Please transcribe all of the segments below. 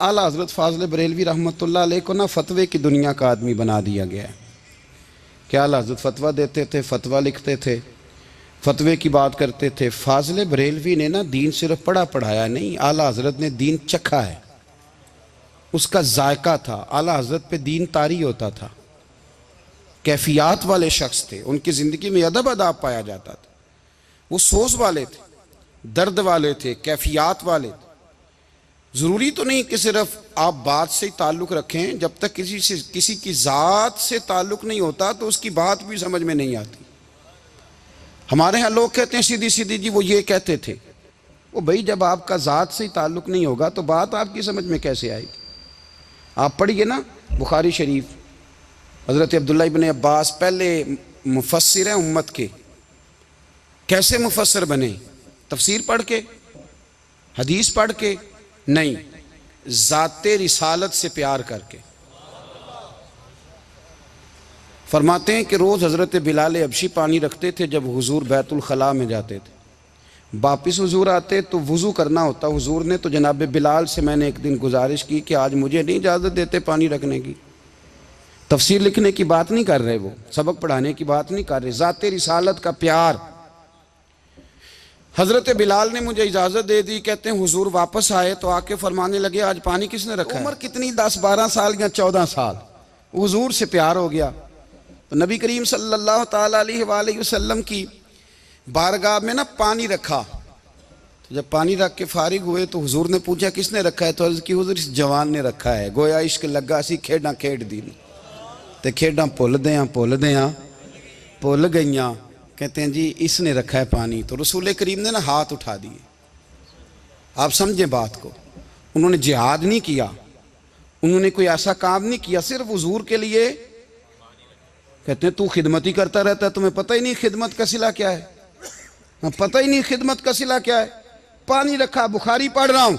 आला हज़रत फ़ाज़िल बरेलवी रहमतुल्लाह अलैह को ना फ़तवे की दुनिया का आदमी बना दिया गया है। क्या आला हज़रत फ़तवा देते थे, फ़तवा लिखते थे, फ़तवे की बात करते थे। फ़ाज़िल बरेलवी ने ना दीन सिर्फ पढ़ा पढ़ाया नहीं, आला हज़रत ने दीन चखा है, उसका जायका था। आला हज़रत पे दीन तारी होता था, कैफियत वाले शख्स थे, उनकी ज़िंदगी में अदब अदाब पाया जाता था। वो सोच वाले थे, दर्द वाले थे, कैफियत वाले थे। ज़रूरी तो नहीं कि सिर्फ आप बात से ही ताल्लुक़ रखें, जब तक किसी की ज़ात से ताल्लुक़ नहीं होता तो उसकी बात भी समझ में नहीं आती। हमारे यहाँ लोग कहते हैं सीधी सीधी जी वो ये कहते थे। वो भाई जब आपका ज़ात से ही ताल्लुक़ नहीं होगा तो बात आपकी समझ में कैसे आएगी। आप पढ़िए ना बुखारी शरीफ, हज़रत अब्दुल्लाह इब्न अब्बास पहले मुफस्सिर हैं उम्मत के। कैसे मुफस्सिर बने? तफसीर पढ़ के, हदीस पढ़ के नहीं, ज़ाते रिसालत से प्यार करके। फरमाते हैं कि रोज़ हज़रत बिलाल हबशी पानी रखते थे जब हुजूर बैतुल खला में जाते थे। वापिस हुजूर आते तो वज़ू करना होता हुजूर ने, तो जनाब बिलाल से मैंने एक दिन गुजारिश की कि आज मुझे नहीं इजाज़त देते पानी रखने की। तफसीर लिखने की बात नहीं कर रहे, वो सबक पढ़ाने की बात नहीं कर रहे, ज़ाते रिसालत का प्यार। हज़रत बिलाल ने मुझे इजाज़त दे दी। कहते हैं हुजूर वापस आए तो आके फरमाने लगे आज पानी किसने रखा है? उम्र कितनी, 10-12 साल या 14 साल। हुजूर से प्यार हो गया तो नबी करीम सल्लल्लाहु ताला अलैहि वसल्लम की बारगाह में ना पानी रखा। तो जब पानी रख के फारिग हुए तो हुजूर ने पूछा किसने रखा है? तो अर्ज़ की हुजूर इस जवान ने रखा है। गोया इश्क लगा सी खेडां खेड दी ते खेडां भुल गईयां। कहते हैं जी इसने रखा है पानी। तो रसूल करीम ने ना हाथ उठा दिए। आप समझें बात को, उन्होंने जिहाद नहीं किया, उन्होंने कोई ऐसा काम नहीं किया, सिर्फ हुजूर के लिए। कहते हैं तू खिदमत ही करता रहता है, तुम्हें पता ही नहीं खिदमत का सिला क्या है। पता ही नहीं खिदमत का सिला क्या है। पानी रखा, बुखारी पढ़ रहा हूं,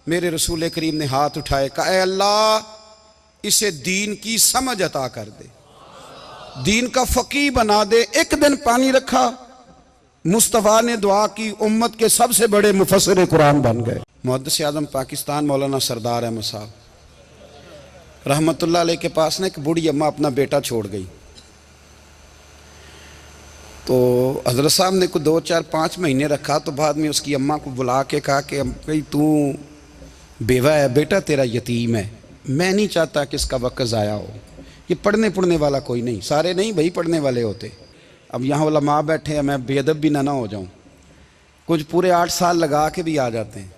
मेरे रसूल करीम ने हाथ उठाए, कहा ऐ अल्लाह इसे दीन की समझ अता कर दे, दीन का फकीह बना दे। एक दिन पानी रखा, मुस्तफा ने दुआ की, उम्मत के सबसे बड़े मुफस्सिर कुरान बन गए। मुहद्दिस आज़म पाकिस्तान मौलाना सरदार अहमद साहब रहमतुल्लाह अलैह के पास ना एक बूढ़ी अम्मा अपना बेटा छोड़ गई। तो हज़रत साहब ने कुछ 2-4-5 महीने रखा। तो बाद में उसकी अम्मा को बुला के कहा कि भाई तू बेवा है, बेटा तेरा यतीम है, मैं नहीं चाहता कि इसका वक्त ज़ाया हो। ये पढ़ने पढ़ने वाला कोई नहीं, सारे नहीं भाई पढ़ने वाले होते। अब यहाँ उलमा बैठे हैं, मैं बेअदब भी ना हो जाऊँ। कुछ पूरे 8 साल लगा के भी आ जाते हैं,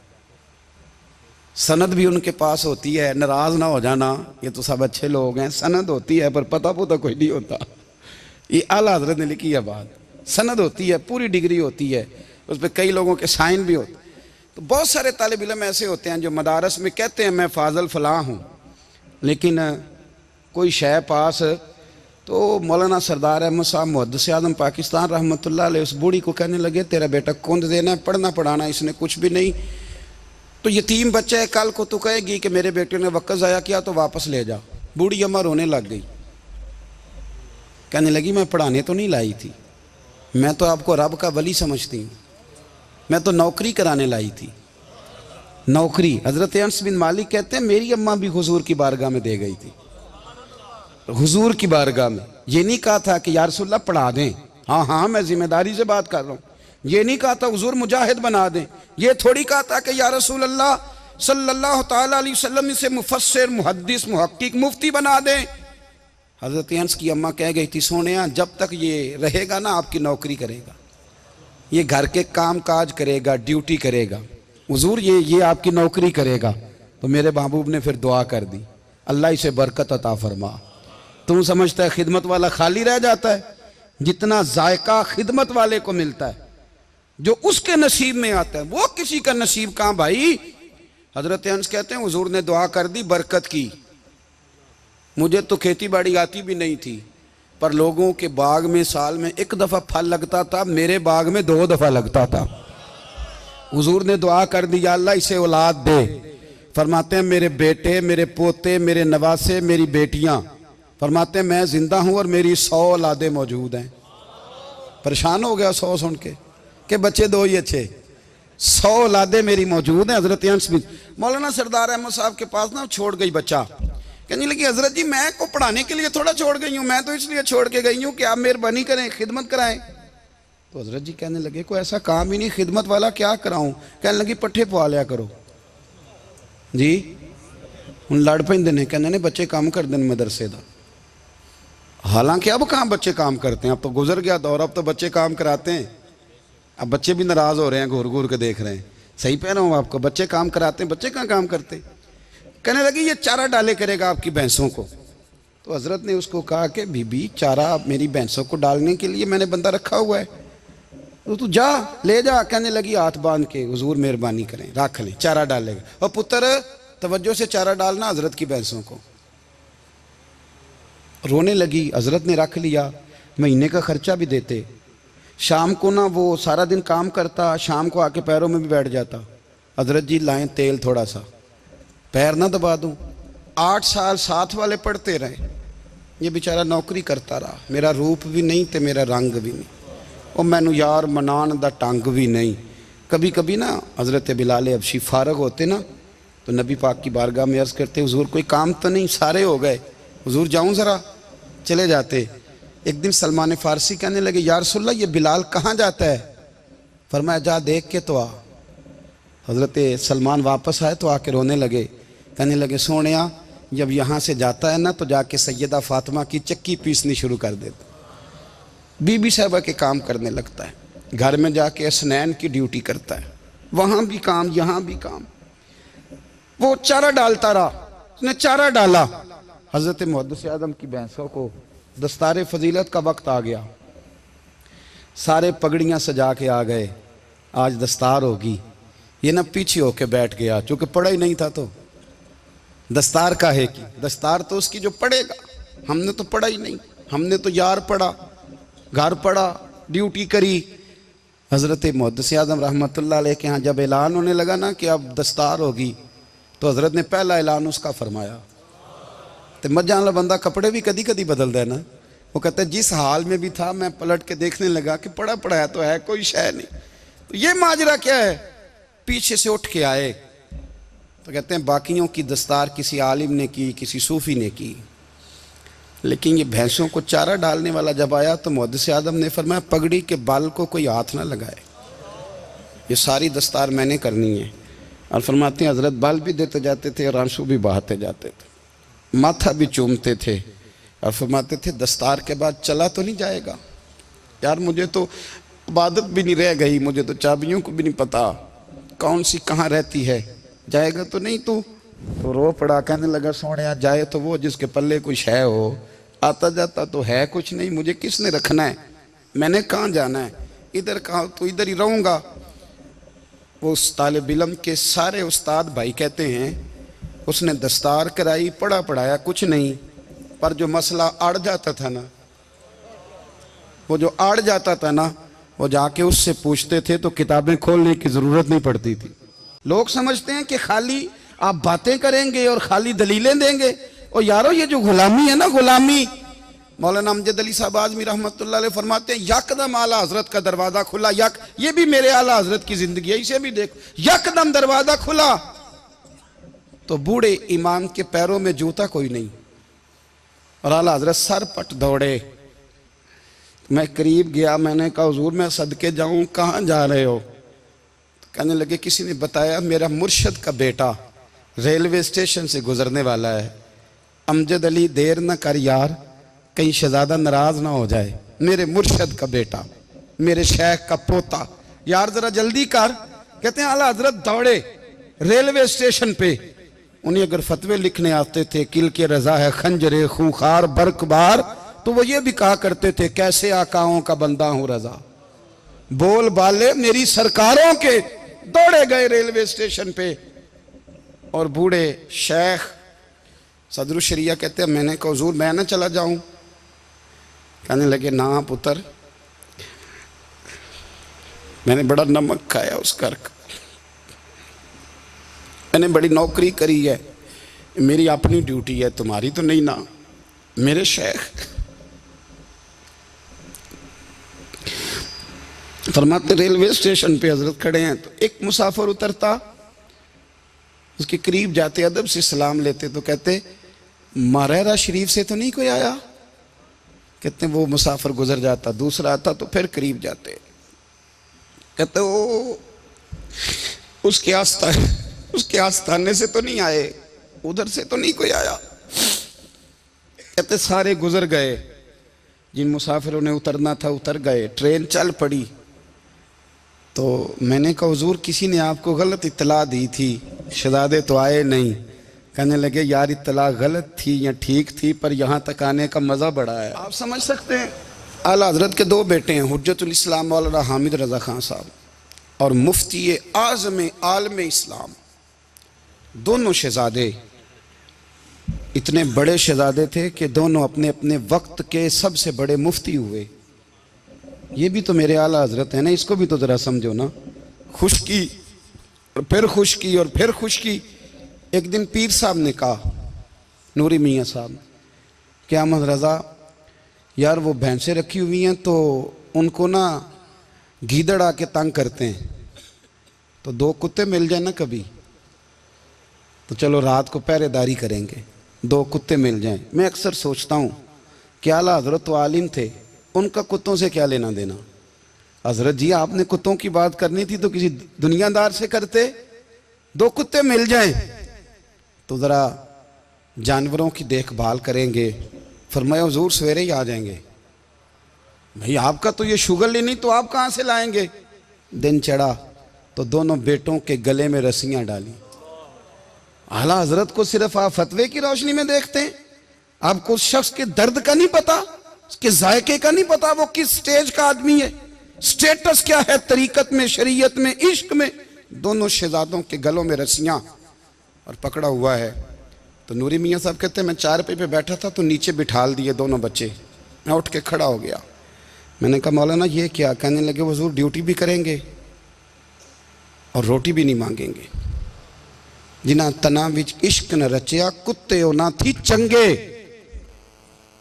सनद भी उनके पास होती है। नाराज़ ना हो जाना, ये तो सब अच्छे लोग हैं। सनद होती है पर पता पुता कोई नहीं होता। ये आला हज़रत ने लिखी है बात। सनद होती है, पूरी डिग्री होती है, उस पर कई लोगों के साइन भी होते। तो बहुत सारे तालिब इल्म ऐसे होते हैं जो मदारस में कहते हैं मैं फ़ाज़िल फ़लाँ हूँ, लेकिन कोई शय पास। तो मौलाना सरदार अहमद साहब मुहद्दिस आज़म पाकिस्तान रहमतुल्लाह अलैह उस बूढ़ी को कहने लगे तेरा बेटा कुंद देना है, पढ़ना पढ़ाना इसने कुछ भी नहीं, तो यतीम बच्चा है, कल को तो कहेगी कि मेरे बेटे ने वक्त ज़ाया किया तो वापस ले जा। बूढ़ी अम्मा रोने लग गई, कहने लगी मैं पढ़ाने तो नहीं लाई थी, मैं तो आपको रब का वली समझती हूँ, मैं तो नौकरी कराने लाई थी, नौकरी। हज़रत अनस बिन मालिक कहते हैं मेरी अम्मा भी हुजूर की बारगाह में दे गई थी। हुजूर की बारगाह में ये नहीं कहा था कि या रसूलल्लाह पढ़ा दें, हाँ हाँ मैं जिम्मेदारी से बात कर रहा हूँ। ये नहीं कहा था हुजूर मुजाहिद बना दें, ये थोड़ी कहा था कि या रसूलल्लाह सल्लल्लाहु ताला अलैहि वसल्लम से मुफस्सिर, मुहद्दिस, मुहक्किक, मुफ्ती बना दें। हज़रत अनस की अम्मा कह गई थी सोनिया जब तक ये रहेगा ना आपकी नौकरी करेगा, ये घर के काम काज करेगा, ड्यूटी करेगा, हुजूर ये आपकी नौकरी करेगा। तो मेरे महबूब ने फिर दुआ कर दी, अल्लाह इसे बरकत अता फरमा। तुम समझता है खिदमत वाला खाली रह जाता है? जितना जायका खिदमत वाले को मिलता है, जो उसके नसीब में आता है, वो किसी का नसीब कहाँ भाई। हज़रत अनस कहते हैं हुजूर ने दुआ कर दी, बरकत की। मुझे तो खेती बाड़ी आती भी नहीं थी, पर लोगों के बाग में साल में 1 दफ़ा फल लगता था, मेरे बाग में 2 दफ़ा लगता था। हुजूर ने दुआ कर दी अल्लाह इसे औलाद दे। फरमाते हैं मेरे बेटे, मेरे पोते, मेरे नवासे, मेरी बेटियां, फरमाते हैं मैं जिंदा हूं और मेरी 100 औलादें मौजूद हैं। परेशान हो गया 100 सुन के कि बच्चे 2 ही अच्छे। 100 औलादे मेरी मौजूद हैं। हजरत अंस बिन मौलाना सरदार अहमद साहब के पास ना छोड़ गई बच्चा, कहने लगी हजरत जी मैं को पढ़ाने के लिए थोड़ा छोड़ गई हूँ, मैं तो इसलिए छोड़ के गई हूँ कि आप मेहरबानी करें, खिदमत कराएं। तो हजरत जी कहने लगे कोई ऐसा काम ही नहीं, खिदमत वाला क्या कराऊं। कहने लगी पट्ठे पवा लिया करो जी। हूँ लड़ पेंदे ने, कहने ने बच्चे काम कर दें मदरसे का। हालांकि अब कहाँ बच्चे काम करते हैं, अब तो गुजर गया दौर, अब तो बच्चे काम कराते हैं। अब बच्चे भी नाराज हो रहे हैं, घूर घूर के देख रहे हैं। सही पह रहा हूँ आपको, बच्चे काम कराते हैं, बच्चे कहाँ काम करते। कहने लगी ये चारा डाले करेगा आपकी भैंसों को। तो हजरत ने उसको कहा कि बीबी चारा मेरी भैंसों को डालने के लिए मैंने बंदा रखा हुआ है, तो तू जा ले जा। कहने लगी हाथ बांध के हुजूर मेहरबानी करें रख लें, चारा डालेगा। और पुत्र तवज्जो से चारा डालना हजरत की भैंसों को। रोने लगी। हजरत ने रख लिया, महीने का खर्चा भी देते। शाम को ना वो सारा दिन काम करता, शाम को आके पैरों में भी बैठ जाता, हजरत जी लाएं तेल थोड़ा सा, पैर ना दबा दूं। 8 साल साथ वाले पढ़ते रहे, ये बेचारा नौकरी करता रहा। मेरा रूप भी नहीं तो मेरा रंग भी नहीं, और मैनू यार मनान दा टंग भी नहीं। कभी कभी ना हजरत बिलाल हबशी फारग होते ना तो नबी पाक की बारगाह में अर्ज़ करते हुजूर कोई काम तो नहीं, सारे हो गए, हुजूर जाऊं ज़रा, चले जाते। एक दिन सलमान फ़ारसी कहने लगे या रसूलल्लाह ये बिलाल कहाँ जाता है। फरमाया जा देख के तो आ। हज़रत सलमान वापस आए तो आके रोने लगे, कहने लगे सोनिया जब यहाँ से जाता है ना तो जाके सैयदा फ़ातिमा की चक्की पीसनी शुरू कर देता, बीबी साहबा के काम करने लगता है, घर में जाके असनैन की ड्यूटी करता है, वहाँ भी काम यहाँ भी काम। वो चारा डालता रहा, उसने चारा डाला। हज़रत मुहद्दिस आदम की भैंसों को दस्तार फजीलत का वक्त आ गया, सारे पगड़ियाँ सजा के आ गए, आज दस्तार होगी। ये ना पीछे होके बैठ गया, चूँकि पढ़ा ही नहीं था तो दस्तार का है कि दस्तार तो उसकी जो पढ़ेगा, हमने तो पढ़ा ही नहीं, हमने तो यार पढ़ा, घर पढ़ा, ड्यूटी करी। हज़रत मुहद्दिस आदम रहमतुल्लाह अलैह के यहाँ जब ऐलान होने लगा ना कि अब दस्तार होगी, तो हज़रत ने पहला ऐलान उसका फरमाया। तो मजा वाला बंदा कपड़े भी कदी कदी बदलता है ना, वो कहता है जिस हाल में भी था मैं पलट के देखने लगा कि पढ़ा पढ़ाया तो है, कोई शय नहीं। तो ये माजरा क्या है, पीछे से उठ के आए तो कहते हैं बाकियों की दस्तार किसी आलिम ने की, किसी सूफ़ी ने की, लेकिन ये भैंसों को चारा डालने वाला जब आया तो मुहद्दिस आदम ने फरमाया पगड़ी के बाल को कोई हाथ ना लगाए, ये सारी दस्तार मैंने करनी है। और फरमाते हैं हज़रत बाल भी देते जाते थे और आंसू भी बहाते जाते थे, माथा भी चूमते थे, और फरमाते थे दस्तार के बाद चला तो नहीं जाएगा यार, मुझे तो इबादत भी नहीं रह गई, मुझे तो चाबियों को भी नहीं पता कौन सी कहाँ रहती है, जाएगा तो नहीं तू। तो रो पड़ा, कहने लगा सोनिया जाए तो वो जिसके पल्ले कुछ है हो, आता जाता तो है कुछ नहीं, मुझे किसने रखना है, मैंने कहाँ जाना है, इधर कहाँ तो इधर ही रहूँगा। वो उस तालिब इल्म के सारे उस्ताद भाई कहते हैं उसने दस्तार कराई, पढ़ा पढ़ाया कुछ नहीं, पर जो मसला अड़ जाता था ना, वो जो अड़ जाता था ना, वो जाके उससे पूछते थे तो किताबें खोलने की ज़रूरत नहीं पड़ती थी। लोग समझते हैं कि खाली आप बातें करेंगे और खाली दलीलें देंगे, और यारो ये जो गुलामी है ना, गुलामी, मौलाना अमजद अली साहब आज़मी रहमतुल्लाह अलैह फरमाते हैं यकदम आला हजरत का दरवाज़ा खुला, ये भी मेरे आला हजरत की ज़िंदगी है, इसे भी देखो, यकदम दरवाज़ा खुला तो बूढ़े इमाम के पैरों में जूता कोई नहीं, और आला हजरत सर पट दौड़े। मैं करीब गया, मैंने कहा हुजूर मैं सदके जाऊं, कहाँ जा रहे हो। तो कहने लगे किसी ने बताया मेरा मुर्शद का बेटा रेलवे स्टेशन से गुजरने वाला है, अमजद अली देर न कर यार, कहीं शहजादा नाराज ना हो जाए, मेरे मुर्शद का बेटा, मेरे शेख का पोता, यार जरा जल्दी कर। कहते हैं आला हजरत दौड़े रेलवे स्टेशन पे, उन्हें अगर फतवे लिखने आते थे किल के रजा है खंजरे खूंखार बरकबार, तो वो ये भी कहा करते थे कैसे आकाओं का बंदा हूं रजा, बोल बाले मेरी सरकारों के। दौड़े गए रेलवे स्टेशन पे, और बूढ़े शेख सदरुल शरिया कहते हैं मैंने कहा हुजूर मैं ना चला जाऊं। कहने लगे ना पुत्र, मैंने बड़ा नमक खाया उस घर का, मैंने बड़ी नौकरी करी है, मेरी अपनी ड्यूटी है, तुम्हारी तो नहीं ना। मेरे शेख फरमाते रेलवे स्टेशन पे हजरत खड़े हैं तो एक मुसाफिर उतरता, उसके करीब जाते, अदब से सलाम लेते तो कहते मारेरा शरीफ से तो नहीं कोई आया? कहते वो मुसाफिर गुजर जाता, दूसरा आता तो फिर करीब जाते, कहते वो उसके आस्थाने से तो नहीं आए, उधर से तो नहीं कोई आया। कहते सारे गुजर गए, जिन मुसाफिरों ने उतरना था उतर गए, ट्रेन चल पड़ी। तो मैंने कहा हुजूर किसी ने आपको गलत इत्तला दी थी, शहजादे तो आए नहीं। कहने लगे यार इत्तला गलत थी या ठीक थी, पर यहाँ तक आने का मज़ा बड़ा है। आप समझ सकते हैं, आला हजरत के दो बेटे हैं, हुज्जतुल इस्लाम मौलाना हामिद रज़ा खान साहब और मुफ्ती आज़म आलम इस्लाम। दोनों शहजादे इतने बड़े शहजादे थे कि दोनों अपने अपने वक्त के सबसे बड़े मुफ्ती हुए। ये भी तो मेरे आला हजरत है ना, इसको भी तो ज़रा समझो ना। खुशकी और फिर खुशकी और फिर खुशकी। एक दिन पीर साहब ने कहा, नूरी मियाँ साहब, कि अहमद रज़ा यार वो भैंसें रखी हुई हैं तो उनको ना गीदड़ आके तंग करते हैं, तो दो कुत्ते मिल जाए ना कभी, तो चलो रात को पहरेदारी करेंगे, दो कुत्ते मिल जाएं। मैं अक्सर सोचता हूँ कि आला हजरत तो आलिम थे, उनका कुत्तों से क्या लेना देना। हजरत जी आपने कुत्तों की बात करनी थी तो किसी दुनियादार से करते, दो कुत्ते मिल जाएं तो ज़रा जानवरों की देखभाल करेंगे। फरमाया हुजूर सवेरे ही आ जाएंगे। भाई आपका तो ये शुगर ही नहीं, तो आप कहाँ से लाएंगे? दिन चढ़ा तो दोनों बेटों के गले में रस्सियाँ डाली। आला हजरत को सिर्फ आप फतवे की रोशनी में देखते हैं, आपको उस शख्स के दर्द का नहीं पता, उसके जायके का नहीं पता, वो किस स्टेज का आदमी है, स्टेटस क्या है तरीकत में, शरीयत में, इश्क में। दोनों शहजादों के गलों में रस्सियाँ और पकड़ा हुआ है। तो नूरी मियाँ साहब कहते हैं मैं चारपाई पे बैठा था तो नीचे बिठाल दिए दोनों बच्चे। मैं उठ के खड़ा हो गया, मैंने कहा मौलाना ये क्या? कहने लगे हुजूर ड्यूटी भी करेंगे और रोटी भी नहीं मांगेंगे। जिन्हां तना विच इश्क न रचिया कुत्ते ना थी चंगे,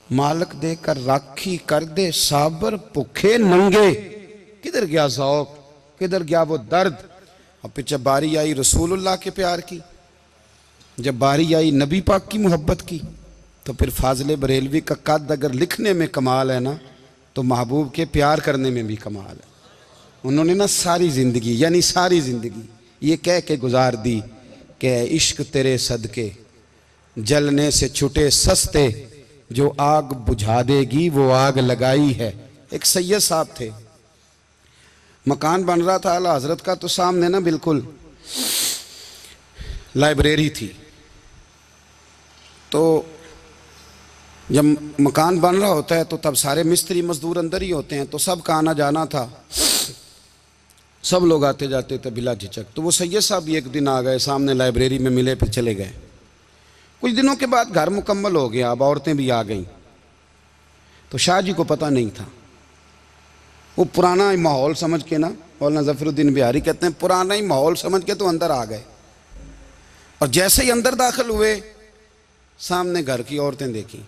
मालक देकर राखी कर दे साबर भुखे नंगे। किधर गया ज़ौक़, किधर गया वो दर्द? और फिर जब बारी आई रसूलुल्लाह के प्यार की, जब बारी आई नबी पाक की मोहब्बत की, तो फिर फाजिल बरेलवी का कद अगर लिखने में कमाल है ना, तो महबूब के प्यार करने में भी कमाल है। उन्होंने ना सारी ज़िंदगी, यानी सारी ज़िंदगी ये कह के गुजार दी कि इश्क तेरे सदके जलने से छुटे सस्ते, जो आग बुझा देगी वो आग लगाई है। एक सैयद साहब थे, मकान बन रहा था आला हजरत का, तो सामने ना बिल्कुल लाइब्रेरी थी। तो जब मकान बन रहा होता है तो तब सारे मिस्त्री मजदूर अंदर ही होते हैं, तो सब का आना जाना था, सब लोग आते जाते थे बिला झिझक। तो वो सैयद साहब भी एक दिन आ गए, सामने लाइब्रेरी में मिले, फिर चले गए। कुछ दिनों के बाद घर मुकम्मल हो गया, अब औरतें भी आ गईं। तो शाह जी को पता नहीं था, वो पुराना ही माहौल समझ के ना, मौलाना ज़फ़रुद्दीन बिहारी कहते हैं पुराना ही माहौल समझ के तो अंदर आ गए। और जैसे ही अंदर दाखिल हुए, सामने घर की औरतें देखी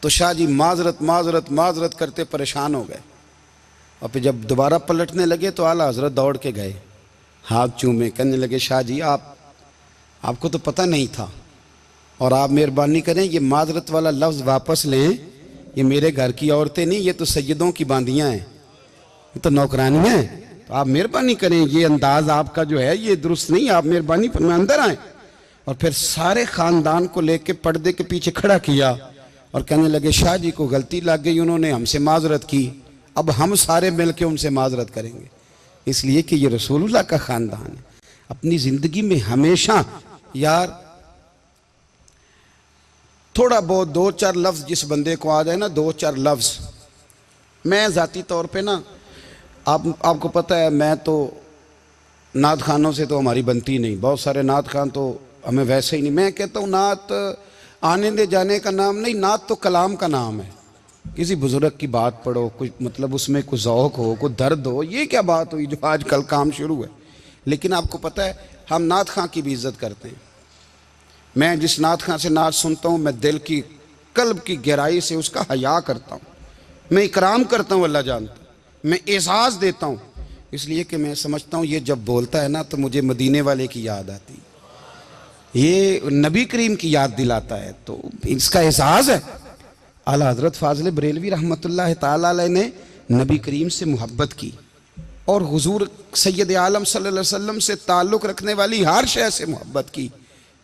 तो शाह जी माजरत माजरत माजरत करते परेशान हो गए। और फिर जब दोबारा पलटने लगे तो आला हजरत दौड़ के गए, हाथ चूमे, कहने लगे शाह जी आपको तो पता नहीं था, और आप मेहरबानी करें ये माजरत वाला लफ्ज़ वापस लें, ये मेरे घर की औरतें नहीं, ये तो सैयदों की बांदियाँ हैं, ये तो नौकरानियाँ हैं, तो आप मेहरबानी करें, ये अंदाज़ आपका जो है ये दुरुस्त नहीं, आप मेहरबानी फरमाएं अंदर आएँ। और फिर सारे ख़ानदान को लेके पर्दे के पीछे खड़ा किया और कहने लगे शाह जी को गलती लग गई, उन्होंने हमसे माजरत की, अब हम सारे मिल के उनसे माजरत करेंगे, इसलिए कि ये रसूलुल्लाह का ख़ानदान है। अपनी ज़िंदगी में हमेशा यार थोड़ा बहुत दो चार लफ्ज़ जिस बंदे को आ जाए ना, दो चार लफ्ज़। मैं ज़ाती तौर पे ना आपको पता है, मैं तो नात खानों से तो हमारी बनती नहीं, बहुत सारे नात खान तो हमें वैसे ही नहीं। मैं कहता हूँ नात आने दे जाने का नाम नहीं, नात तो कलाम का नाम है। किसी बुजुर्ग की बात पढ़ो, कुछ मतलब उसमें कुछ ज़ौक़ हो, कुछ दर्द हो, ये क्या बात हुई जो आज कल काम शुरू है। लेकिन आपको पता है हम नात खां की भी इज़्ज़त करते हैं। मैं जिस नात खां से नात सुनता हूँ, मैं दिल की कल्ब की गहराई से उसका हया करता हूँ, मैं इकराम करता हूँ, अल्लाह जानता, मैं एजाज़ देता हूँ। इसलिए कि मैं समझता हूँ ये जब बोलता है ना तो मुझे मदीने वाले की याद आती, ये नबी करीम की याद दिलाता है, तो इसका एहसास है। आला हजरत फाजिल बरेलवी रहमतुल्लाह ताला अलैह ने नबी करीम से मोहब्बत की और हुजूर सैयद आलम सल्लल्लाहु अलैहि वसल्लम से ताल्लुक़ रखने वाली हर शय से मोहब्बत की।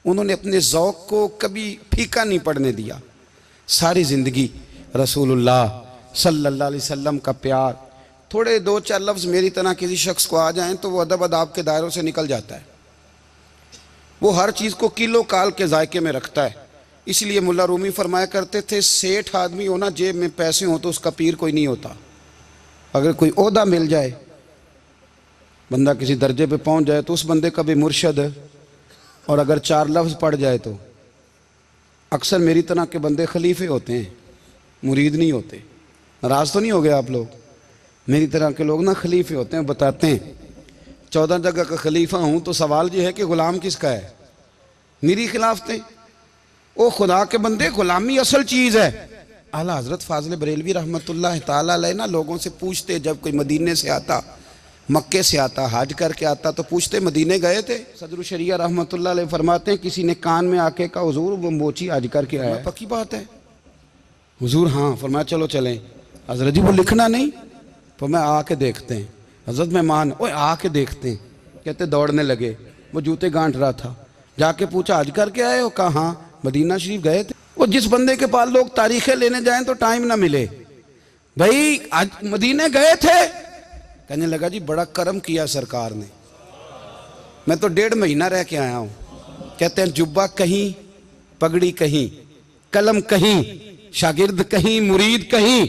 उन्होंने अपने ज़ौक़ को कभी फीका नहीं पड़ने दिया। सारी ज़िंदगी रसूलुल्लाह सल्लल्लाहु अलैहि वसल्लम का प्यार, थोड़े दो चार लफ्ज़ मेरी तरह किसी शख्स को आ जाएं तो वो अदब अदाब के दायरों से निकल जाता है। वो हर चीज़ को किलो काल के जायके में रखता है। इसलिए मुल्ला रूमी फरमाया करते थे, सेठ आदमी हो ना, जेब में पैसे हो तो उसका पीर कोई नहीं होता। अगर कोई ओहदा मिल जाए, बंदा किसी दर्जे पे पहुंच जाए तो उस बंदे का भी मुर्शद है, और अगर चार लफ्ज़ पढ़ जाए तो अक्सर मेरी तरह के बंदे खलीफे होते हैं, मुरीद नहीं होते। नाराज़ तो नहीं हो गए आप लोग? मेरी तरह के लोग ना खलीफे होते हैं। बताते हैं 14 जगह का खलीफा हूँ तो सवाल ये है कि ग़ुलाम किसका है? मेरी खिलाफतें। ओ खुदा के बंदे, ग़ुलामी असल चीज़ है। आला हज़रत फाजिल बरेलवी रहमतुल्लाह ताला अलैह ना लोगों से पूछते, जब कोई मदीने से आता, मक्के से आता, हज करके आता तो पूछते मदीने गए थे? सदरुल शरिया रहमतुल्लाह अलैह फरमाते हैं, किसी ने कान में आके कहा हुजूर वो मोची हज करके आया। पक्की बात है हुजूर? हाँ। फरमाया चलो चलें। हज़रत जी वो लिखना नहीं? तो मैं आके देखते हैं। हज़रत मेहमान, ओए आके देखते हैं। कहते दौड़ने लगे, वो जूते गांठ रहा था। जाके पूछा हज करके आए हो? कहा हाँ, मदीना शरीफ गए थे। वो जिस बंदे के पास लोग तारीखें लेने जाएं तो टाइम ना मिले, भाई आज मदीने गए थे? कहने लगा जी बड़ा करम किया सरकार ने, मैं तो 1.5 महीना रह के आया हूँ। कहते हैं जुब्बा कहीं, पगड़ी कहीं, कलम कहीं, शागिर्द कहीं, मुरीद कहीं,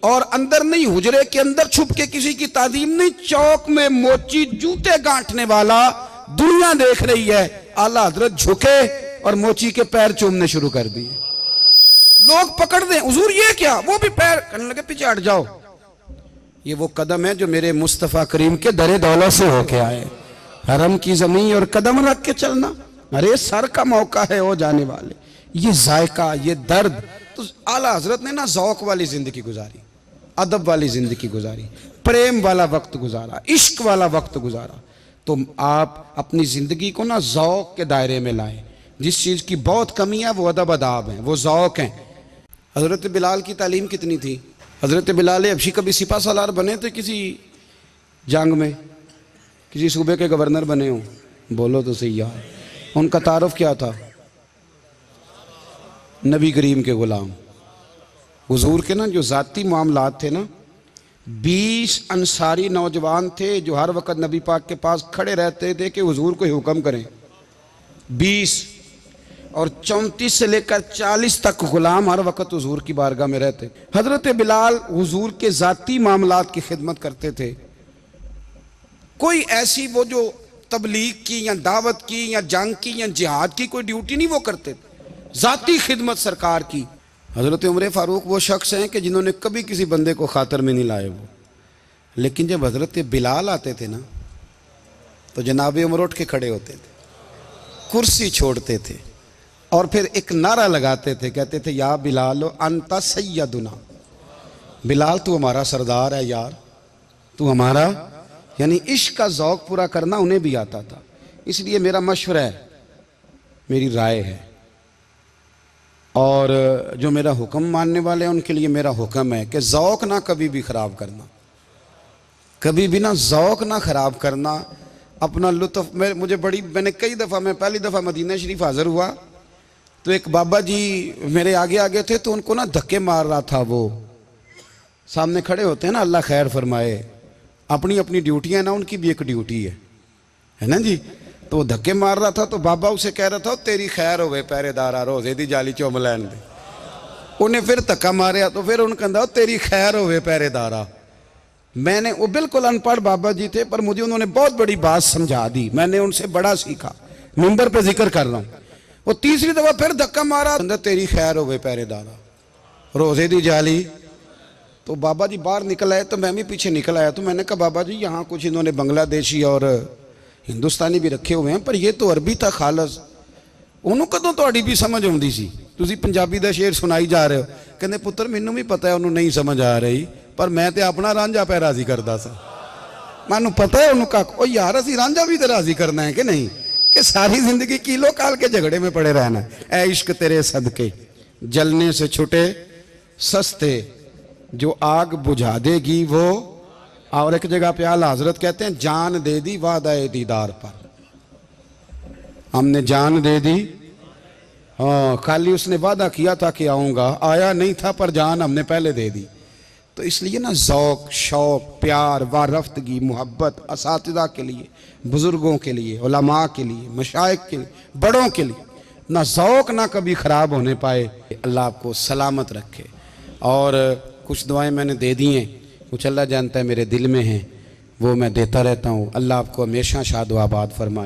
और अंदर नहीं, हुजरे के अंदर छुप के किसी की तादीम नहीं, चौक में मोची जूते गांठने वाला दुनिया देख रही है। आला हजरत झुके और मोची के पैर चूमने शुरू कर दिए। लोग पकड़ दें, हुजूर ये क्या? वो भी पैर, कहने लगे पीछे हट जाओ। ये वो कदम है जो मेरे मुस्तफ़ा करीम के दरे दौलत से होके आए। हरम की जमीन और कदम रख के चलना, अरे सर का मौका है वो जाने वाले। ये जायका, ये दर्द, तो आला हजरत ने ना ज़ौक़ वाली जिंदगी गुजारी, अदब वाली जिंदगी गुजारी, प्रेम वाला वक्त गुजारा, इश्क वाला वक्त गुजारा। तो आप अपनी जिंदगी को ना ज़ौक़ के दायरे में लाएं। जिस चीज़ की बहुत कमी है वो अदब अदाब है, वो ज़ौक़ हैं। हज़रत बिलाल की तालीम कितनी थी? हज़रत बिलाल हबशी कभी सिपा सालार बने थे किसी जंग में, किसी सूबे के गवर्नर बने हों? बोलो तो सही यार। उनका तारुफ क्या था? नबी करीम के ग़ुलाम। हुजूर के ना जो ज़ाती मामलात थे ना, 20 अंसारी नौजवान थे जो हर वक़्त नबी पाक के पास खड़े रहते थे कि हुजूर को हुक्म करें। 20 और 34 से लेकर 40 तक गुलाम हर वक्त हुजूर की बारगाह में रहते। हजरत बिलाल हुजूर के ज़ाती मामलात की खिदमत करते थे। कोई ऐसी वो जो तबलीग की या दावत की या जंग की या जिहाद की कोई ड्यूटी नहीं वो करते थे, ज़ाती खिदमत सरकार की। हजरत उमर फारूक वो शख्स हैं कि जिन्होंने कभी किसी बंदे को खातर में नहीं लाए वो, लेकिन जब हजरत बिलाल आते थे ना तो जनाब उमर उठ के खड़े होते थे, कुर्सी छोड़ते थे और फिर एक नारा लगाते थे, कहते थे या बिलाल अंता सैयदुना, बिलाल तू हमारा सरदार है यार, तू हमारा। यानी इश्क का ज़ौक़ पूरा करना उन्हें भी आता था। इसलिए मेरा मशवरा है, मेरी राय है, और जो मेरा हुक्म मानने वाले हैं उनके लिए मेरा हुक्म है कि ज़ौक़ ना कभी भी ख़राब करना, कभी भी ना ज़ौक़ ना ख़राब करना, अपना लुत्फ़। मैंने कई दफ़ा, मैं पहली दफ़ा मदीना शरीफ हाज़िर हुआ तो एक बाबा जी मेरे आगे आगे थे, तो उनको ना धक्के मार रहा था। वो सामने खड़े होते हैं ना, अल्लाह खैर फरमाए, अपनी अपनी ड्यूटियाँ ना, उनकी भी एक ड्यूटी है ना जी। तो वो धक्के मार रहा था तो बाबा उसे कह रहा था तेरी खैर होवे पहरेदारा, रोज़े दी जाली चुम लैन दे। उन्हें फिर धक्का मारिया तो फिर उन्हें कहता तेरी खैर होवे पहरेदारा। मैंने, वो बिल्कुल अनपढ़ बाबा जी थे पर मुझे उन्होंने बहुत बड़ी बात समझा दी, मैंने उनसे बड़ा सीखा, मिंबर पे जिक्र कर रहा हूँ। वो तीसरी दफा फिर धक्का मारा, तेरी खैर होवे पहरेदारा, रोज़े दी जाली। तो बाबा जी बाहर निकल आए तो मैं भी पीछे निकल आया। तो मैंने कहा बाबा जी यहाँ कुछ इन्होंने बांग्लादेशी और हिंदुस्तानी भी रखे हुए हैं पर ये तो अरबी था खालस। उन्होंने कदों थोड़ी भी समझ आती सी, तुसी पंजाबी का शेर सुनाई जा रहे हो। कहते पुत्र मैनू भी पता है उन्होंने नहीं समझ आ रही, पर मैं तो अपना रांझा पै राजी करता सा। मानू पता है उन्होंने कहा ओ यार असी रांझा भी तो राजी करना है कि नहीं, कि सारी जिंदगी किलो काल के झगड़े में पड़े रहना। ऐ इश्क तेरे सदके जलने से छुटे सस्ते, जो आग बुझा देगी वो। और एक जगह पे आला हजरत कहते हैं जान दे दी वादा दीदार पर, हमने जान दे दी। हाँ, खाली उसने वादा किया था कि आऊंगा, आया नहीं था, पर जान हमने पहले दे दी। तो इसलिए ना ज़ौक़ शौक़ प्यार वारफ्तगी मोहब्बत असातिज़ा के लिए, बुज़ुर्गों के लिए, उलमा के लिए, मशाइख के लिए, बड़ों के लिए ना ज़ौक़ ना कभी ख़राब होने पाए। अल्लाह आपको सलामत रखे। और कुछ दुआएं मैंने दे दी हैं, कुछ अल्लाह जानता है मेरे दिल में हैं, वो मैं देता रहता हूँ। अल्लाह आपको हमेशा शाद व आबाद फरमाए।